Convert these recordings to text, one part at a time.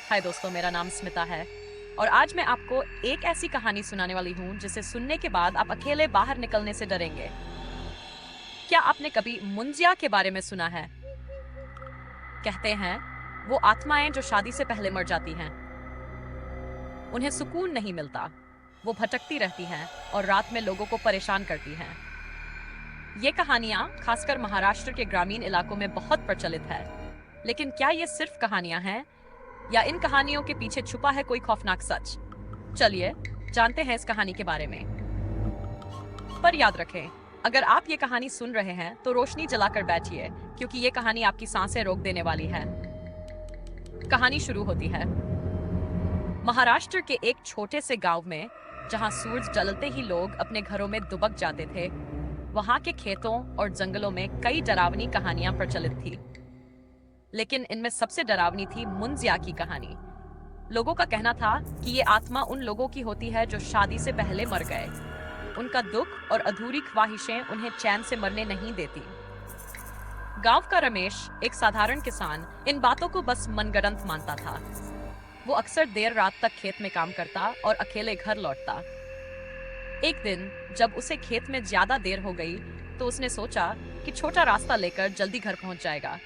हाय दोस्तों, मेरा नाम स्मिता है और आज मैं आपको एक ऐसी कहानी सुनाने वाली हूँ जिसे सुनने के बाद आप अकेले बाहर निकलने से डरेंगे। क्या आपने कभी मुंजिया के बारे में सुना है? कहते हैं वो आत्माएं जो शादी से पहले मर जाती हैं। उन्हें सुकून नहीं मिलता। वो भटकती रहती हैं और रात में लोगों को परेशान करती हैं। ये कहानियां खासकर महाराष्ट्र के ग्रामीण इलाकों में बहुत प्रचलित है। लेकिन क्या ये सिर्फ कहानियां हैं या इन कहानियों के पीछे छुपा है कोई खौफनाक सच? चलिए जानते हैं इस कहानी के बारे में। पर याद रखें, अगर आप ये कहानी सुन रहे हैं तो रोशनी जलाकर बैठिए, क्योंकि ये कहानी आपकी सांसें रोक देने वाली है। कहानी शुरू होती है महाराष्ट्र के एक छोटे से गांव में, जहां सूरज जलते ही लोग अपने घरों में दुबक जाते थे। वहां के खेतों और जंगलों में कई डरावनी कहानियां प्रचलित थी, लेकिन इनमें सबसे डरावनी थी मुंजिया की कहानी। लोगों का कहना था कि ये आत्मा उन लोगों की होती है जो शादी से पहले मर गए। उनका दुख और अधूरी ख्वाहिशें उन्हें चैन से मरने नहीं देती। गांव का रमेश, एक साधारण किसान, इन बातों को बस मनगढ़ंत मानता था। वो अक्सर देर रात तक खेत में काम करता और अकेले घर लौटता। एक दिन जब उसे खेत में ज्यादा देर हो गई तो उसने सोचा कि छोटा रास्ता लेकर जल्दी घर पहुंच जाएगा।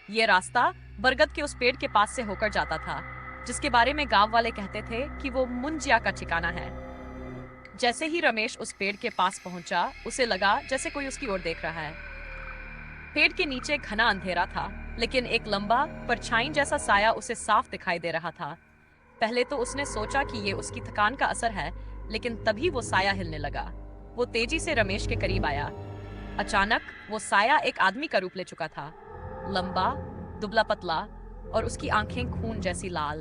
ये रास्ता बरगद के उस पेड़ के पास से होकर जाता था, जिसके बारे में गांव वाले कहते थे कि वो मुंजिया का ठिकाना है। जैसे ही रमेश उस पेड़ के पास पहुंचा, उसे लगा जैसे कोई उसकी ओर देख रहा है। पेड़ के नीचे घना अंधेरा था, लेकिन एक लंबा परछाई जैसा साया उसे साफ दिखाई दे रहा था। पहले तो उसने सोचा कि ये उसकी थकान का असर है, लेकिन तभी वो साया हिलने लगा। वो तेजी से रमेश के करीब आया। अचानक वो साया एक आदमी का रूप ले चुका था। लंबा, दुबला पतला और उसकी आंखें खून जैसी लाल।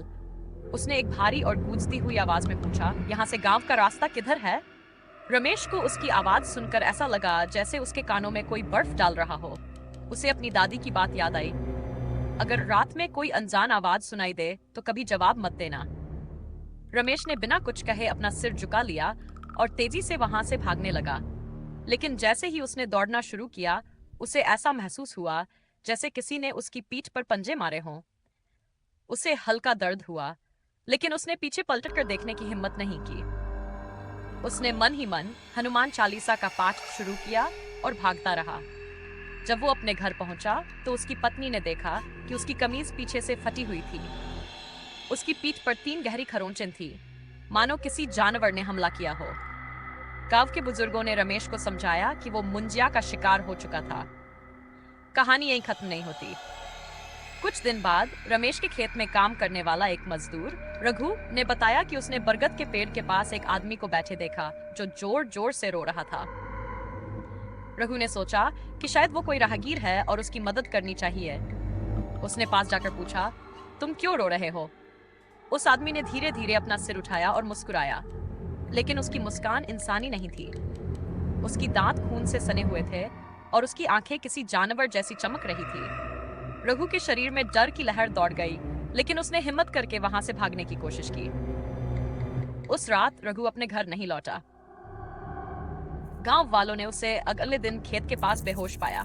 उसने एक भारी और गूंजती हुई आवाज में पूछा, यहाँ से गांव का रास्ता किधर है? रमेश को उसकी आवाज सुनकर ऐसा लगा जैसे उसके कानों में कोई बर्फ डाल रहा हो। उसे अपनी दादी की बात याद आई, अगर रात में कोई अनजान आवाज सुनाई दे तो कभी जवाब मत देना। रमेश ने बिना कुछ कहे अपना सिर झुका लिया और तेजी से वहां से भागने लगा। लेकिन जैसे ही उसने दौड़ना शुरू किया, उसे ऐसा महसूस हुआ जैसे किसी ने उसकी पीठ पर पंजे मारे हों। उसे हल्का दर्द हुआ, लेकिन उसने पीछे पलट कर देखने की हिम्मत नहीं की। उसने मन ही मन हनुमान चालीसा का पाठ शुरू किया और भागता रहा। जब वो अपने घर पहुंचा तो उसकी पत्नी ने देखा कि उसकी कमीज पीछे से फटी हुई थी। उसकी पीठ पर 3 गहरी खरोंचें थी, मानो किसी जानवर ने हमला किया हो। गांव के बुजुर्गों ने रमेश को समझाया कि वो मुंजिया का शिकार हो चुका था। कहानी यहीं खत्म नहीं होती। कुछ दिन बाद रमेश के खेत में काम करने वाला एक मजदूर रघु ने बताया कि उसने बरगद के पेड़ के पास एक आदमी को बैठे देखा, जो जोर जोर से रो रहा था। रघु ने सोचा कि शायद वो कोई राहगीर है और उसकी मदद करनी चाहिए। उसने पास जाकर पूछा, तुम क्यों रो रहे हो? उस आदमी ने धीरे धीरे अपना सिर उठाया और मुस्कुराया, लेकिन उसकी मुस्कान इंसानी नहीं थी। उसकी दांत खून से सने हुए थे और उसकी आंखें किसी जानवर जैसी चमक रही थी। रघु के शरीर में डर की लहर दौड़ गई, लेकिन उसने हिम्मत करके वहां से भागने की कोशिश की। उस रात रघु अपने घर नहीं लौटा। गांव वालों ने उसे अगले दिन खेत के पास बेहोश पाया।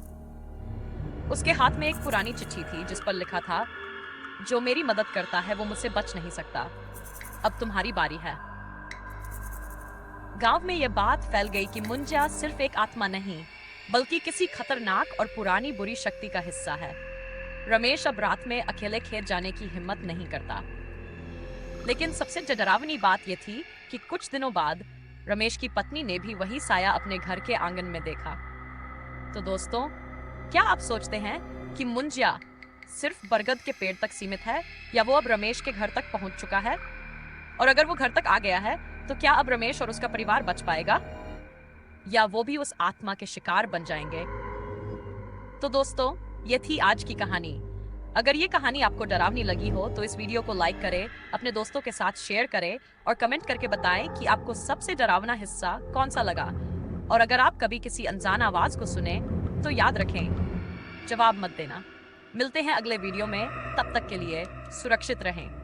उसके हाथ में एक पुरानी चिट्ठी थी जिस पर लिखा था, जो मेरी मदद करता है वो मुझसे बच नहीं सकता, अब तुम्हारी बारी है। गांव में यह बात फैल गई कि मुंजिया सिर्फ एक आत्मा नहीं, बल्कि किसी खतरनाक और पुरानी बुरी शक्ति का हिस्सा है। रमेश अब रात में अकेले खेत जाने की हिम्मत नहीं करता। लेकिन सबसे डरावनी बात यह थी कि कुछ दिनों बाद रमेश की पत्नी ने भी वही साया अपने घर के आंगन में देखा। तो दोस्तों, क्या आप सोचते हैं कि मुंजिया सिर्फ बरगद के पेड़ तक सीमित है, या वो अब रमेश के घर तक पहुंच चुका है? और अगर वो घर तक आ गया है तो क्या अब रमेश और उसका परिवार बच पाएगा, या वो भी उस आत्मा के शिकार बन जाएंगे? तो दोस्तों, ये थी आज की कहानी। अगर ये कहानी आपको डरावनी लगी हो तो इस वीडियो को लाइक करें, अपने दोस्तों के साथ शेयर करें और कमेंट करके बताएं कि आपको सबसे डरावना हिस्सा कौन सा लगा। और अगर आप कभी किसी अनजान आवाज को सुने तो याद रखें, जवाब मत देना। मिलते हैं अगले वीडियो में, तब तक के लिए सुरक्षित रहें।